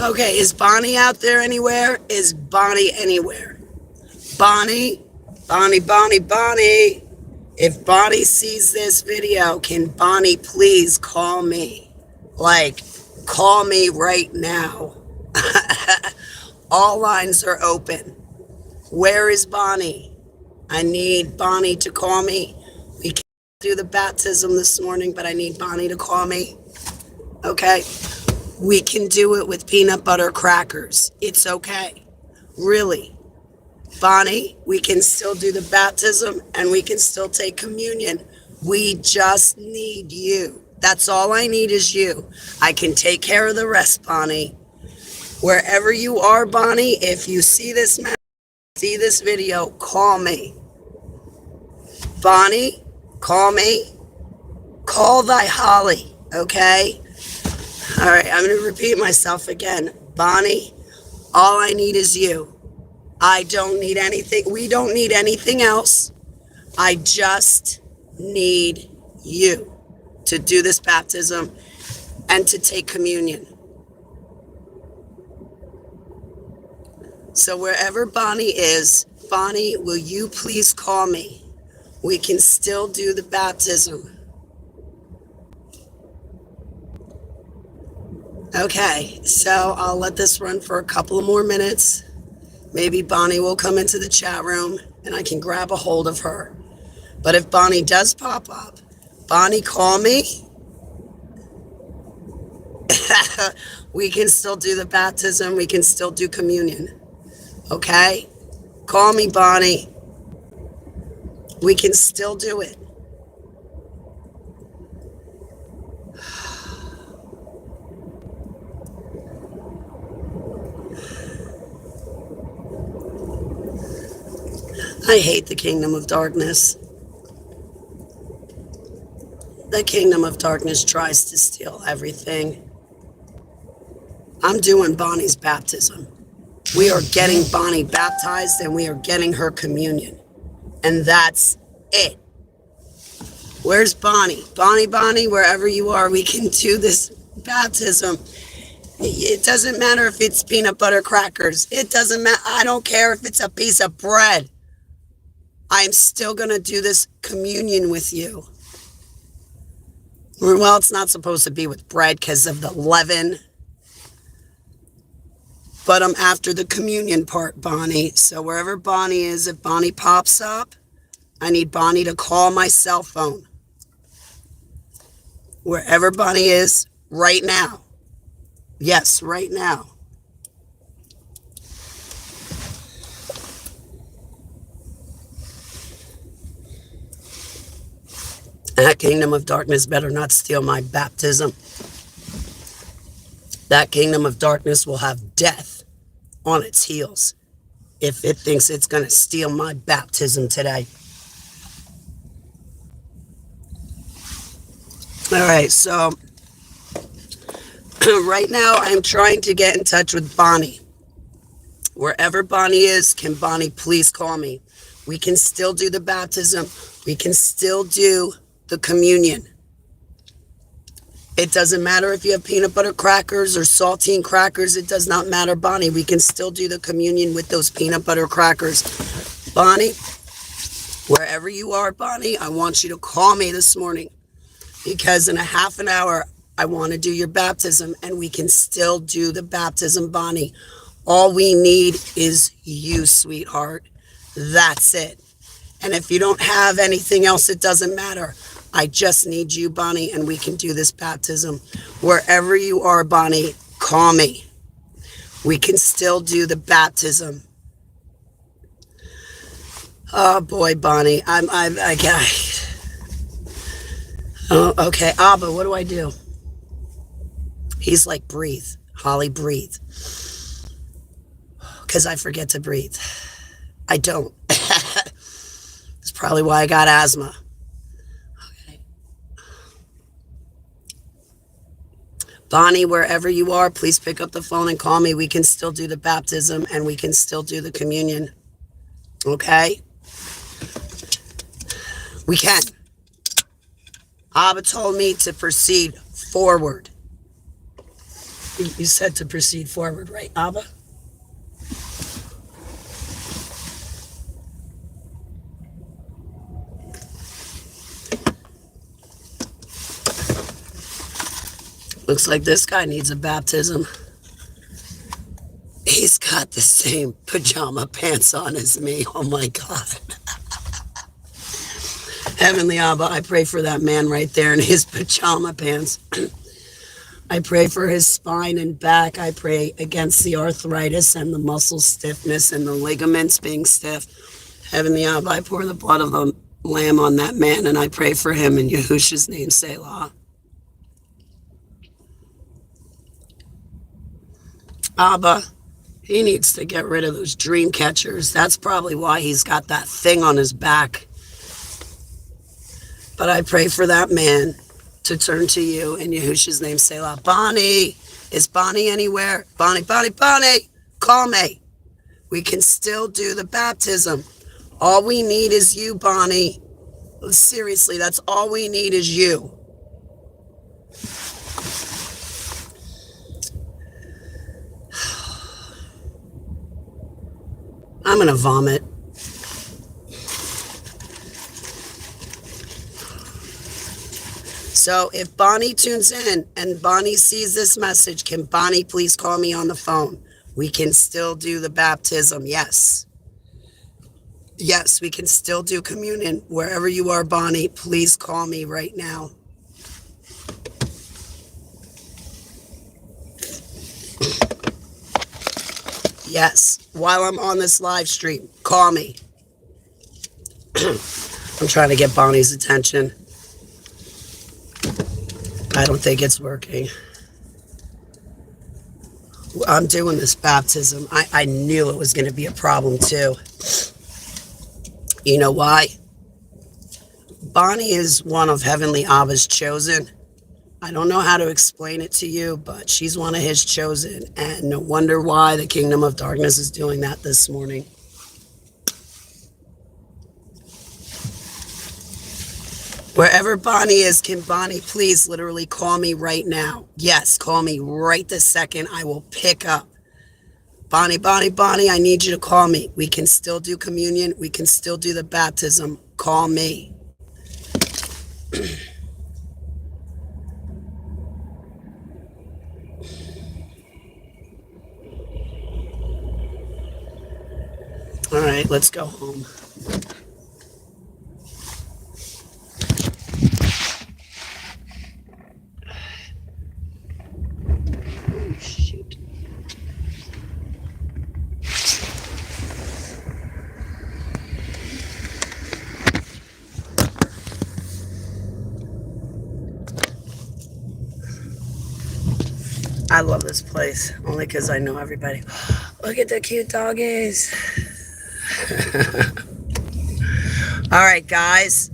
Okay, is Bonnie out there anywhere? Is Bonnie anywhere? Bonnie, Bonnie, Bonnie, Bonnie. If Bonnie sees this video, can Bonnie please call me? Like, call me right now. All lines are open. Where is Bonnie? I need Bonnie to call me. We can't do the baptism this morning, but I need Bonnie to call me. Okay? We can do it with peanut butter crackers. It's okay. Really. Bonnie, we can still do the baptism and we can still take communion. We just need you. That's all I need is you. I can take care of the rest, Bonnie. Wherever you are, Bonnie, if you see this video, call me. Bonnie, call me. Call thy Holly, okay? All right, I'm going to repeat myself again. Bonnie, all I need is you. I don't need anything. We don't need anything else. I just need you to do this baptism and to take communion. So wherever Bonnie is, Bonnie, will you please call me? We can still do the baptism. Okay, so I'll let this run for a couple of more minutes. Maybe Bonnie will come into the chat room and I can grab a hold of her. But if Bonnie does pop up, Bonnie, call me. We can still do the baptism. We can still do communion. Okay? Call me, Bonnie. We can still do it. I hate the kingdom of darkness. The kingdom of darkness tries to steal everything. I'm doing Bonnie's baptism. We are getting Bonnie baptized and we are getting her communion. And that's it. Where's Bonnie? Bonnie, wherever you are, we can do this baptism. It doesn't matter if it's peanut butter crackers. It doesn't matter. I don't care if it's a piece of bread. I'm still going to do this communion with you. Well, it's not supposed to be with bread because of the leaven. But I'm after the communion part, Bonnie. So wherever Bonnie is, if Bonnie pops up, I need Bonnie to call my cell phone. Wherever Bonnie is, right now. Yes, right now. That kingdom of darkness better not steal my baptism. That kingdom of darkness will have death on its heels if it thinks it's going to steal my baptism today. All right, so right now I'm trying to get in touch with Bonnie. Wherever Bonnie is, can Bonnie please call me? We can still do the baptism. We can still do the communion. It doesn't matter if you have peanut butter crackers or saltine crackers. It does not matter, Bonnie. We can still do the communion with those peanut butter crackers. Bonnie, wherever you are, Bonnie, I want you to call me this morning because in a half an hour, I want to do your baptism and we can still do the baptism, Bonnie. All we need is you, sweetheart. That's it. And if you don't have anything else, it doesn't matter. I just need you, Bonnie, and we can do this baptism. Wherever you are, Bonnie, call me. We can still do the baptism. Oh boy, Bonnie, oh, okay, Abba, what do I do? He's like, breathe, Holly, breathe. Because I forget to breathe. I don't. That's probably why I got asthma. Okay. Bonnie, wherever you are, please pick up the phone and call me. We can still do the baptism and we can still do the communion. Okay? We can. Abba told me to proceed forward. You said to proceed forward, right, Abba? Looks like this guy needs a baptism. He's got the same pajama pants on as me. Oh my God. Heavenly Abba, I pray for that man right there in his pajama pants. I pray for his spine and back. I pray against the arthritis and the muscle stiffness and the ligaments being stiff. Heavenly Abba, I pour the blood of the Lamb on that man, and I pray for him in Yahushua's name, Selah. Abba, he needs to get rid of those dream catchers. That's probably why he's got that thing on his back. But I pray for that man to turn to you in Yahushua's name, Selah. Bonnie, is Bonnie anywhere? Bonnie, call me. We can still do the baptism. All we need is you, Bonnie. Seriously, that's all we need is you. I'm going to vomit. So if Bonnie tunes in and Bonnie sees this message, can Bonnie please call me on the phone? We can still do the baptism. Yes. Yes, we can still do communion. Wherever you are, Bonnie, please call me right now. Yes, while I'm on this live stream, call me. I'm trying to get Bonnie's attention. I don't think it's working. I'm doing this baptism. I knew it was going to be a problem too. You know why? Bonnie is one of Heavenly Abba's chosen. I don't know how to explain it to you, but she's one of his chosen. And no wonder why the Kingdom of Darkness is doing that this morning. Wherever Bonnie is, can Bonnie please literally call me right now? Yes, call me right this second. I will pick up. Bonnie, I need you to call me. We can still do communion. We can still do the baptism. Call me. All right, let's go home. Oh, shoot. I love this place, only because I know everybody. Look at the cute doggies. All right, guys.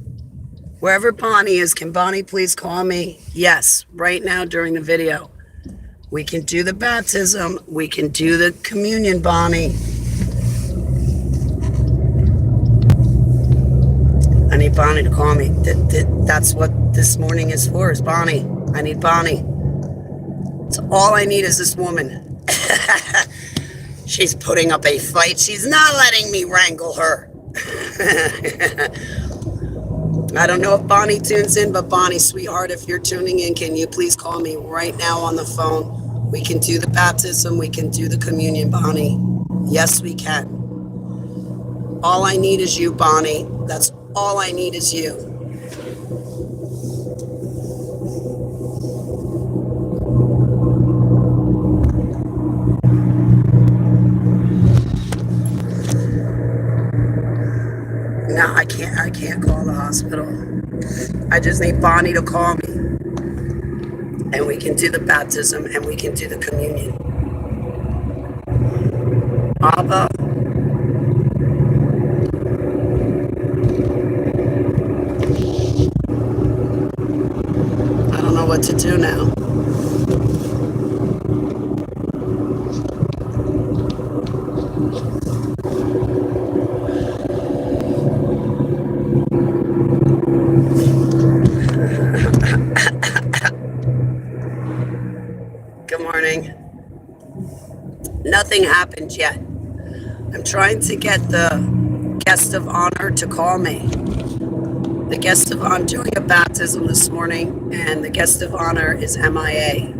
Wherever Bonnie is, can Bonnie please call me? Yes, right now during the video. We can do the baptism. We can do the communion, Bonnie. I need Bonnie to call me. That's what this morning is for, is Bonnie. I need Bonnie. So all I need is this woman. She's putting up a fight. She's not letting me wrangle her. I don't know if Bonnie tunes in, but Bonnie, sweetheart, if you're tuning in, can you please call me right now on the phone? We can do the baptism. We can do the communion, Bonnie. Yes, we can. All I need is you, Bonnie. That's all I need is you. No, I can't call the hospital. I just need Bonnie to call me. And we can do the baptism and we can do the communion. Abba. I don't know what to do now. Good morning. Nothing happened yet. I'm trying to get the guest of honor to call me. The guest of honor, doing a baptism this morning, and the guest of honor is MIA.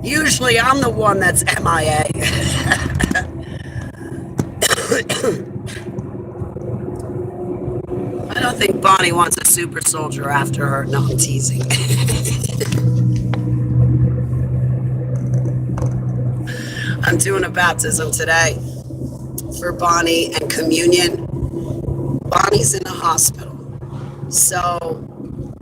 Usually I'm the one that's MIA. I don't think Bonnie wants a super soldier after her. No, I'm teasing. I'm doing a baptism today for Bonnie and communion. Bonnie's in the hospital. So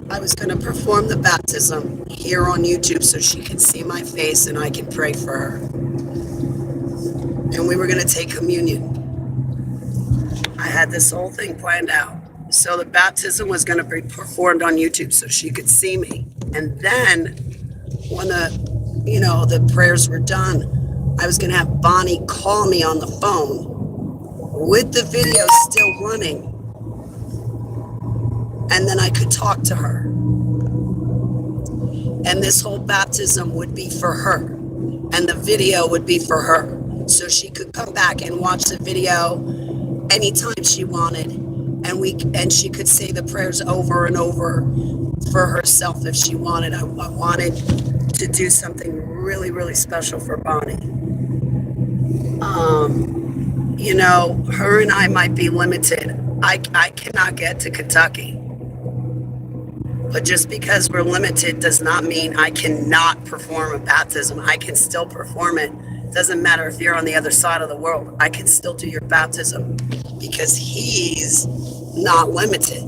I was going to perform the baptism here on YouTube so she can see my face and I can pray for her. And we were going to take communion. I had this whole thing planned out. So the baptism was going to be performed on YouTube so she could see me. And then when the prayers were done, I was going to have Bonnie call me on the phone with the video still running. And then I could talk to her. And this whole baptism would be for her. And the video would be for her. So she could come back and watch the video anytime she wanted. And she could say the prayers over and over for herself if she wanted. I wanted to do something really, really special for Bonnie. Her and I might be limited. I cannot get to Kentucky. But just because we're limited does not mean I cannot perform a baptism. I can still perform it. Doesn't matter if you're on the other side of the world. I can still do your baptism because he's not limited.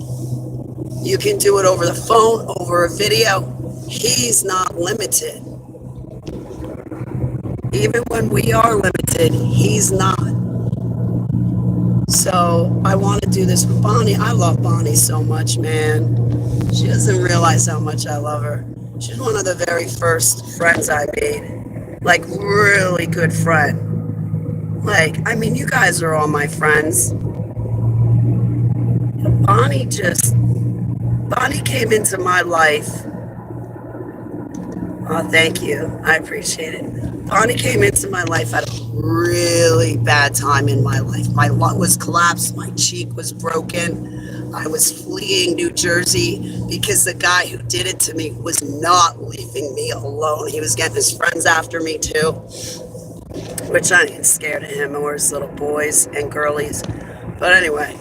You can do it over the phone, over a video. He's not limited. Even when we are limited, he's not. So I want to do this with Bonnie. I love Bonnie so much, man. She doesn't realize how much I love her. She's one of the very first friends I made. Like, really good friend. You guys are all my friends. Bonnie came into my life. Oh, thank you. I appreciate it. Bonnie came into my life at a really bad time in my life. My lung was collapsed. My cheek was broken. I was fleeing New Jersey because the guy who did it to me was not leaving me alone. He was getting his friends after me too, which I ain't scared of him or his little boys and girlies. But anyway,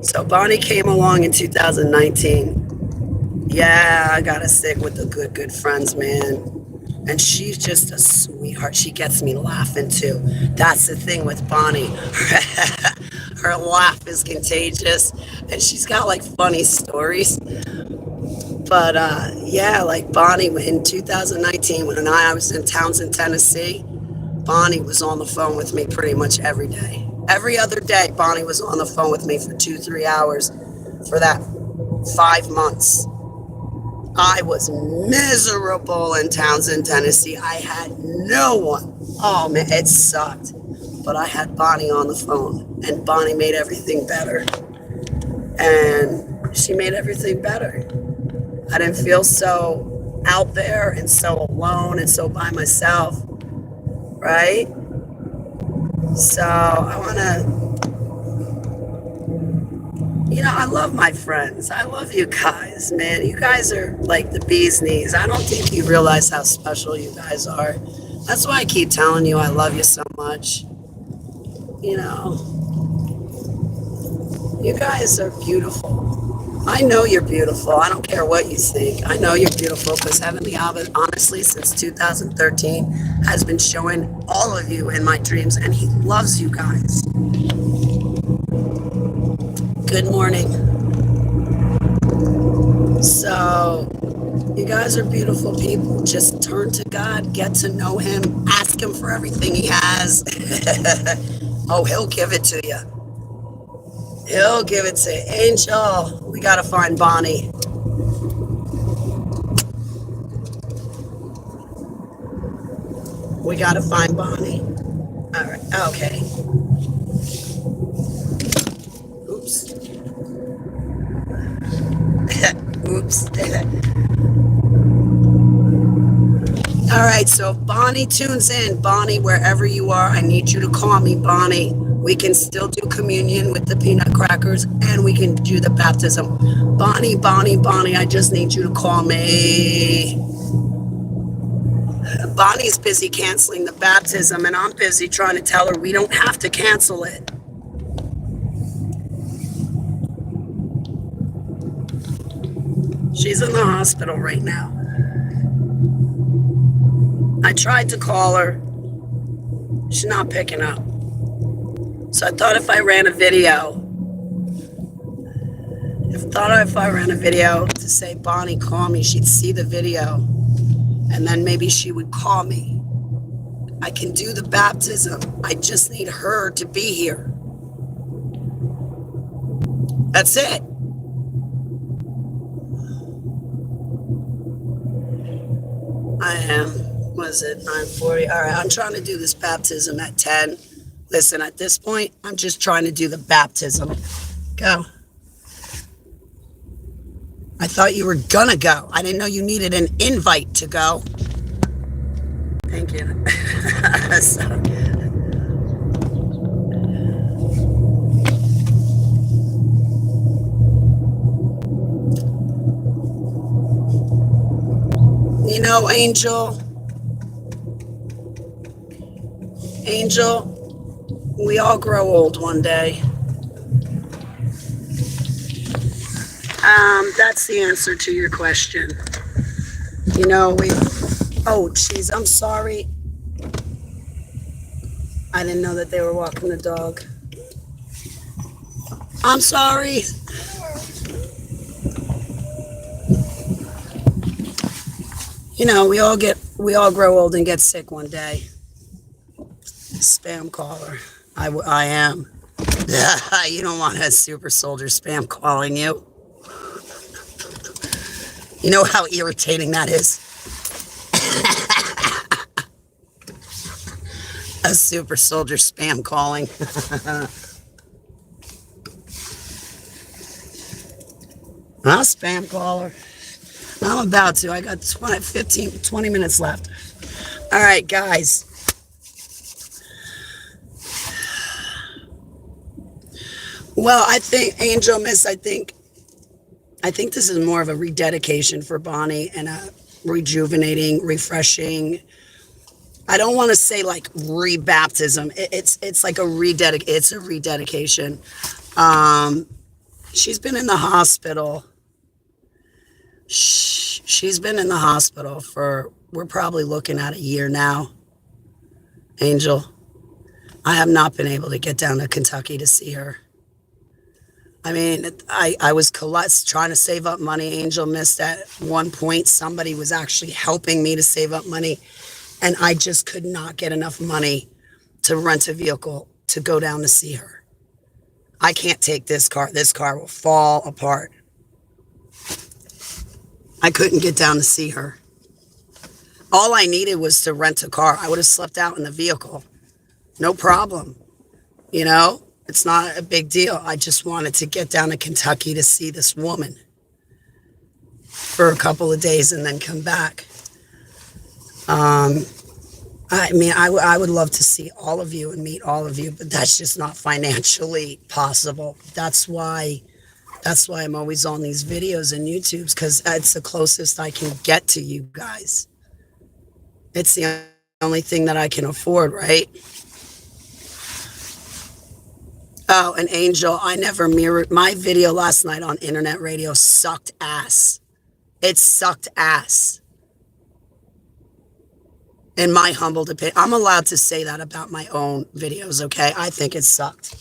so Bonnie came along in 2019. Yeah, I gotta stick with the good friends, man. And she's just a sweetheart. She gets me laughing too. That's the thing with Bonnie. Her laugh is contagious. And she's got funny stories. But Bonnie in 2019, when I was in Townsend, Tennessee, Bonnie was on the phone with me pretty much every day. Every other day, Bonnie was on the phone with me for 2-3 hours for that 5 months. I was miserable in Townsend, Tennessee. I had no one. Oh, man, it sucked. But I had Bonnie on the phone, and Bonnie made everything better. And she made everything better. I didn't feel so out there and so alone and so by myself, right? So I want to... I love my friends. I love you guys, man. You guys are like the bee's knees. I don't think you realize how special you guys are. That's why I keep telling you I love you so much. You guys are beautiful. I know you're beautiful. I don't care what you think. I know you're beautiful because Heavenly Abba, honestly, since 2013, has been showing all of you in my dreams, and he loves you guys. Good morning. So, you guys are beautiful people. Just turn to God, get to know him, ask him for everything he has. Oh, he'll give it to you. He'll give it to you. Angel, we got to find Bonnie. We got to find Bonnie. All right. Okay. Oops. Oops. All right. right, so if Bonnie tunes in, Bonnie, wherever you are, I need you to call me, Bonnie. We can still do communion with the peanut crackers, and we can do the baptism. Bonnie, Bonnie, Bonnie, I just need you to call me. Bonnie's busy canceling the baptism, and I'm busy trying to tell her we don't have to cancel it. She's in the hospital right now. I tried to call her. She's not picking up. So I thought if I ran a video to say, Bonnie, call me, she'd see the video, and then maybe she would call me. I can do the baptism. I just need her to be here. That's it. I am. Was it 9:40? All right, I'm trying to do this baptism at 10. Listen, at this point, I'm just trying to do the baptism. Go. I thought you were gonna go. I didn't know you needed an invite to go. Thank you. So good. You know, Angel, we all grow old one day. That's the answer to your question. You know, oh, geez, I'm sorry. I didn't know that they were walking the dog. I'm sorry. You know, we all grow old and get sick one day. Spam caller. I am. You don't want a super soldier spam calling you. You know how irritating that is? A super soldier spam calling. Huh, spam caller? I'm about to. I got 20 minutes left. All right, guys. Well, I think, Angel Miss, I think this is more of a rededication for Bonnie and a rejuvenating, refreshing. I don't want to say like rebaptism. It's like a rededication. She's been in the hospital. She's been in the hospital for, we're probably looking at a year now. Angel, I have not been able to get down to Kentucky to see her. I mean, I was trying to save up money. Angel missed at one point. Somebody was actually helping me to save up money. And I just could not get enough money to rent a vehicle to go down to see her. I can't take this car. This car will fall apart. I couldn't get down to see her. All I needed was to rent a car. I would have slept out in the vehicle. No problem. You know? It's not a big deal. I just wanted to get down to Kentucky to see this woman for a couple of days and then come back. I mean, I would love to see all of you and meet all of you, but that's just not financially possible. That's why I'm always on these videos and YouTubes, because it's the closest I can get to you guys. It's the only thing that I can afford, right? Oh, and Angel, I never mirrored. My video last night on internet radio sucked ass. It sucked ass. In my humble opinion, I'm allowed to say that about my own videos, okay? I think it sucked.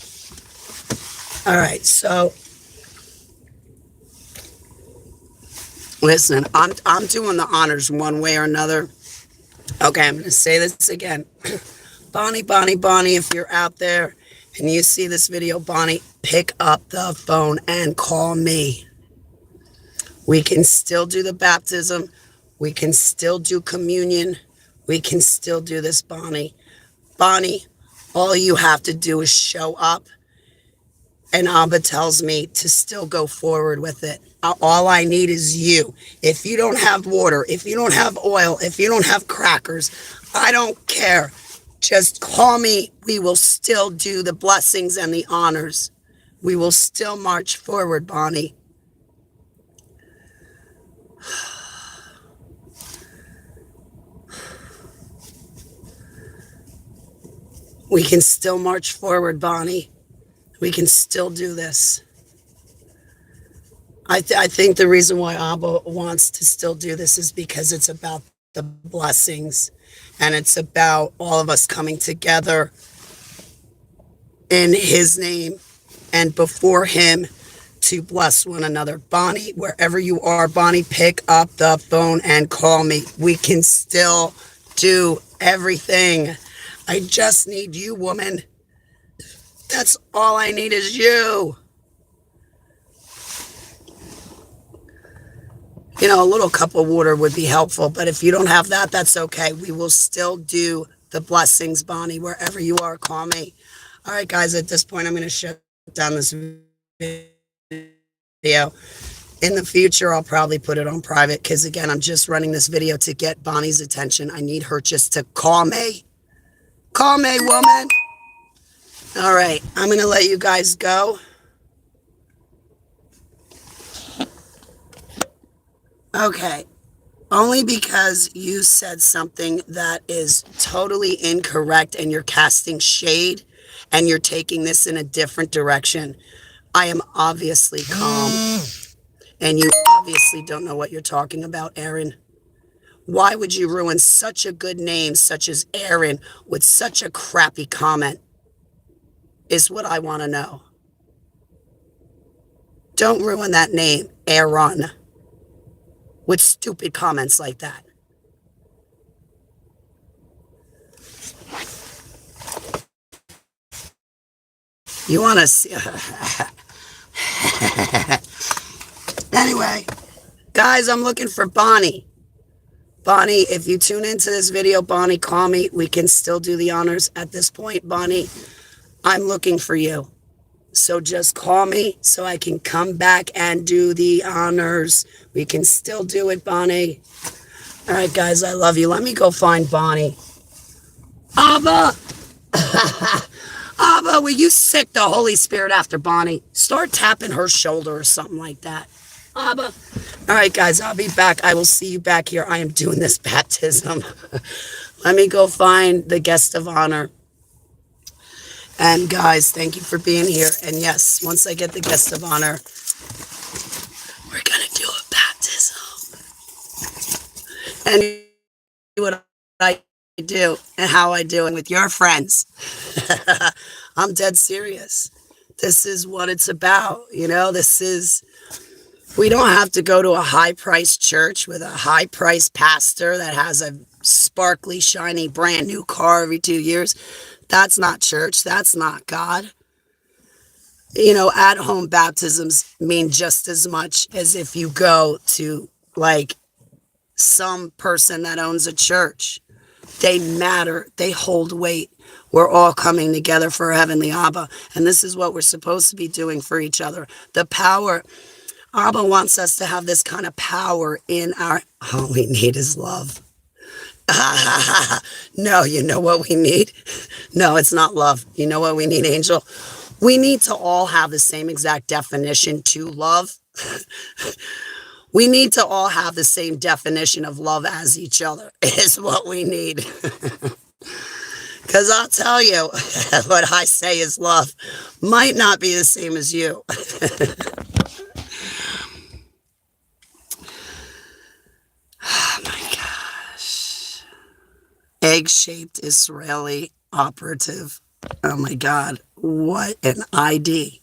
All right, so listen, I'm doing the honors one way or another. Okay, I'm going to say this again. Bonnie, if you're out there and you see this video, Bonnie, pick up the phone and call me. We can still do the baptism. We can still do communion. We can still do this, Bonnie. Bonnie, all you have to do is show up And Abba tells me to still go forward with it. All I need is you. If you don't have water, if you don't have oil, if you don't have crackers, I don't care. Just call me. We will still do the blessings and the honors. We will still march forward, Bonnie. We can still march forward, Bonnie. We can still do this. I think the reason why Abba wants to still do this is because it's about the blessings, and it's about all of us coming together in his name and before him to bless one another. Bonnie, wherever you are, Bonnie, pick up the phone and call me. We can still do everything. I just need you, woman. That's all I need is you. You know, a little cup of water would be helpful, but if you don't have that, that's okay. We will still do the blessings, Bonnie. Wherever you are, call me. All right, guys, at this point, I'm going to shut down this video. In the future, I'll probably put it on private because, again, I'm just running this video to get Bonnie's attention. I need her just to call me. Call me, woman. All right, I'm going to let you guys go. Okay, only because you said something that is totally incorrect and you're casting shade and you're taking this in a different direction. I am obviously calm, and you obviously don't know what you're talking about, Aaron. Why would you ruin such a good name such as Aaron with such a crappy comment is what I want to know. Don't ruin that name, Aaron, with stupid comments like that. You want to see... Anyway, guys, I'm looking for Bonnie. Bonnie, if you tune into this video, Bonnie, call me. We can still do the honors at this point, Bonnie. I'm looking for you. So just call me so I can come back and do the honors. We can still do it, Bonnie. All right, guys, I love you. Let me go find Bonnie. Abba! Abba, will you sick the Holy Spirit after Bonnie? Start tapping her shoulder or something like that. Abba. All right, guys, I'll be back. I will see you back here. I am doing this baptism. Let me go find the guest of honor. And guys, thank you for being here. And yes, once I get the guest of honor, we're going to do a baptism. And what I do and how I do it with your friends. I'm dead serious. This is what it's about. You know, we don't have to go to a high-priced church with a high-priced pastor that has a sparkly, shiny, brand new car every 2 years. That's not church. That's not God. You know, at-home baptisms mean just as much as if you go to, like, some person that owns a church. They matter. They hold weight. We're all coming together for Heavenly Abba. And this is what we're supposed to be doing for each other. The power. Abba wants us to have this kind of power in our... All we need is love. No, you know what we need? No, it's not love. You know what we need, Angel? We need to all have the same exact definition to love. We need to all have the same definition of love as each other is what we need. Because I'll tell you, what I say is love might not be the same as you. Oh my gosh. Egg-shaped Israeli operative. Oh my God. What an ID.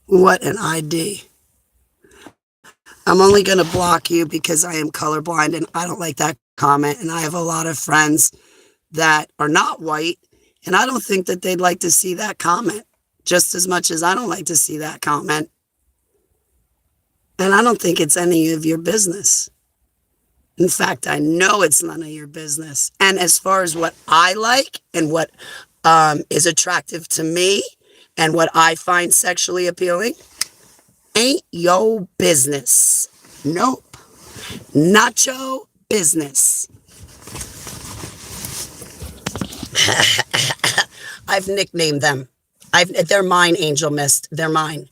What an ID. I'm only going to block you because I am colorblind and I don't like that comment. And I have a lot of friends that are not white. And I don't think that they'd like to see that comment just as much as I don't like to see that comment. And I don't think it's any of your business. In fact, I know it's none of your business. And as far as what I like and what is attractive to me And what I find sexually appealing ain't your business. Nope. Not your business. I've nicknamed them. They're mine, Angel Mist. They're mine.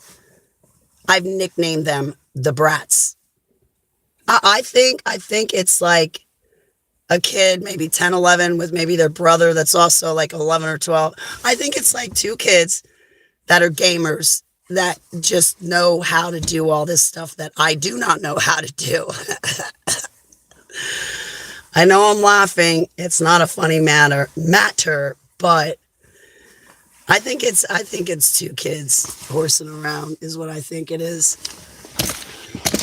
I've nicknamed them the brats. I think it's like a kid, maybe 10, 11, with maybe their brother that's also like 11 or 12. I think it's like two kids that are gamers that just know how to do all this stuff that I do not know how to do. I know I'm laughing. It's not a funny matter, but I think it's two kids horsing around is what I think it is.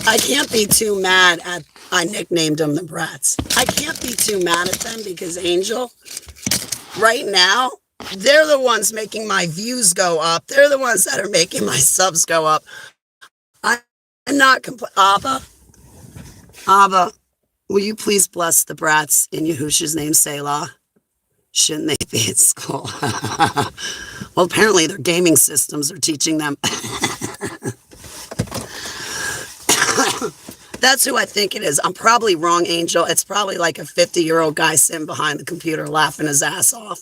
I can't be too mad at, I nicknamed them the brats. I can't be too mad at them because Angel, right now, they're the ones making my views go up. They're the ones that are making my subs go up. I'm not Abba, will you please bless the brats in Yahushua's name, Selah? Shouldn't they be at school? Well, apparently their gaming systems are teaching them. That's who I think it is. I'm probably wrong, Angel. It's probably like a 50-year-old guy sitting behind the computer laughing his ass off.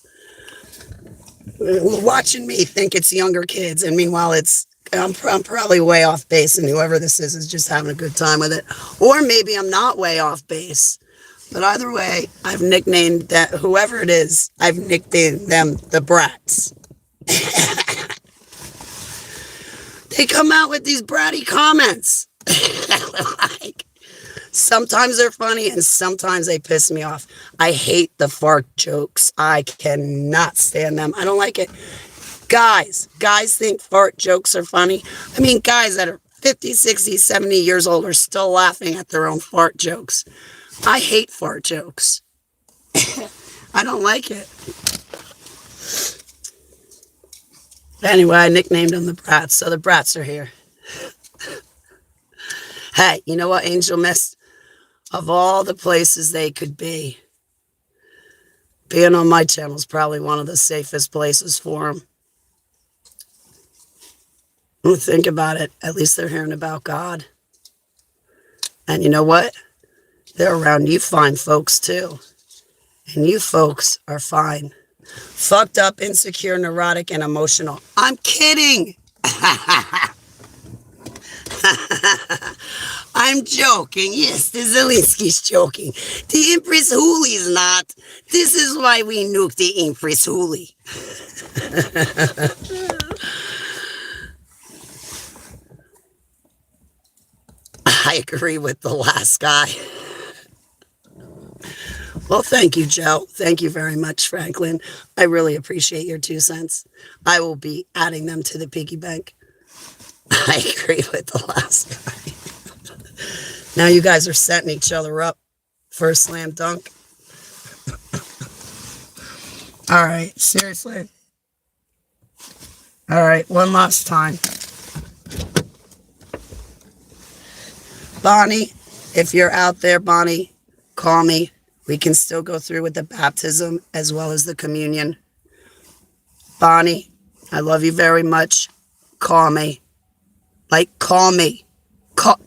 Watching me think it's younger kids, and meanwhile I'm probably way off base, and whoever this is just having a good time with it. Or maybe I'm not way off base. But either way, I've nicknamed that, whoever it is, I've nicknamed them the brats. They come out with these bratty comments. Like, sometimes they're funny and sometimes they piss me off. I hate the fart jokes. I cannot stand them. I don't like it. Guys think fart jokes are funny. I mean, guys that are 50, 60, 70 years old are still laughing at their own fart jokes. I hate fart jokes. I don't like it. Anyway, I nicknamed them the brats, so the brats are here. Hey, you know what, Angel Mist? Of all the places they could be, being on my channel is probably one of the safest places for them. Think about it. At least they're hearing about God. And you know what? They're around you fine folks too. And you folks are fine. Fucked up, insecure, neurotic, and emotional. I'm kidding. I'm joking. Yes, the Zelensky's joking. The Empress Hooli's not. This is why we nuke the Empress Hooli. I agree with the last guy. Well, thank you, Joe. Thank you very much, Franklin. I really appreciate your 2 cents. I will be adding them to the piggy bank. I agree with the last guy. Now you guys are setting each other up for a slam dunk. All right, seriously. All right, one last time. Bonnie, if you're out there, Bonnie, call me. We can still go through with the baptism as well as the communion. Bonnie, I love you very much. Call me. Call me.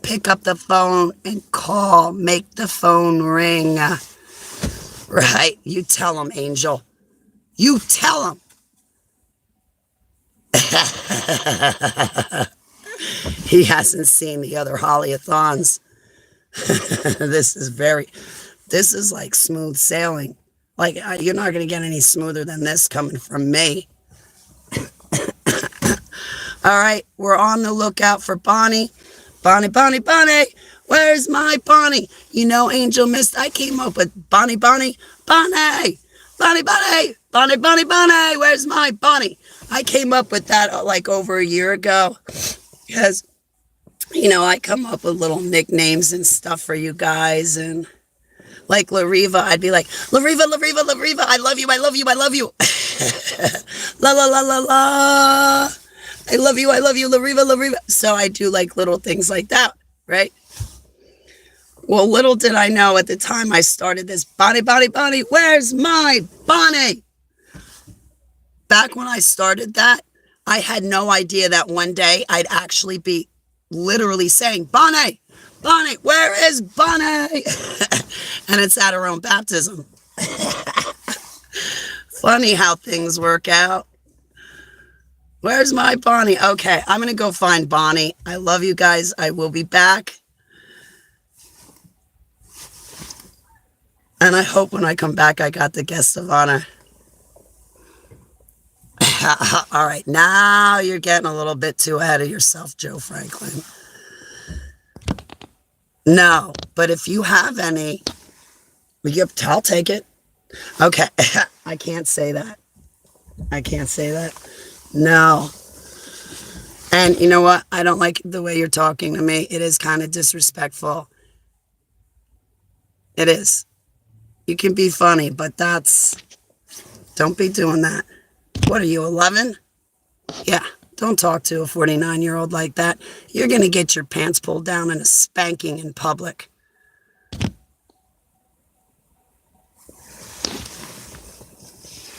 Pick up the phone and call. Make the phone ring. Right? You tell him, Angel. You tell him. He hasn't seen the other Holly-a-thons. This is like smooth sailing. Like, you're not going to get any smoother than this coming from me. All right, we're on the lookout for Bonnie. Bonnie, Bonnie, Bonnie. Where's my Bonnie? You know, Angel Mist, I came up with Bonnie, Bonnie, Bonnie. Bonnie, Bonnie, Bonnie, Bonnie, Bonnie. Where's my Bonnie? I came up with that like over a year ago. Because, you know, I come up with little nicknames and stuff for you guys. And like Lariva, I'd be like, Lariva, Lariva, Lariva, I love you, I love you, I love you. La, la, la, la, la. I love you, Lariva, Lariva. So I do like little things like that, right? Well, little did I know at the time I started this, Bonnie, Bonnie, Bonnie, where's my Bonnie? Back when I started that, I had no idea that one day I'd actually be literally saying, Bonnie, Bonnie, where is Bonnie? And it's at her own baptism. Funny how things work out. Where's my Bonnie? Okay, I'm going to go find Bonnie. I love you guys. I will be back. And I hope when I come back, I got the guest of honor. All right, now you're getting a little bit too ahead of yourself, Joe Franklin. No, but if you have any, I'll take it. Okay, I can't say that. I can't say that. No. And you know what? I don't like the way you're talking to me. It is kind of disrespectful. It is. You can be funny, but don't be doing that. What are you, 11? Yeah, don't talk to a 49-year-old like that. You're going to get your pants pulled down and a spanking in public.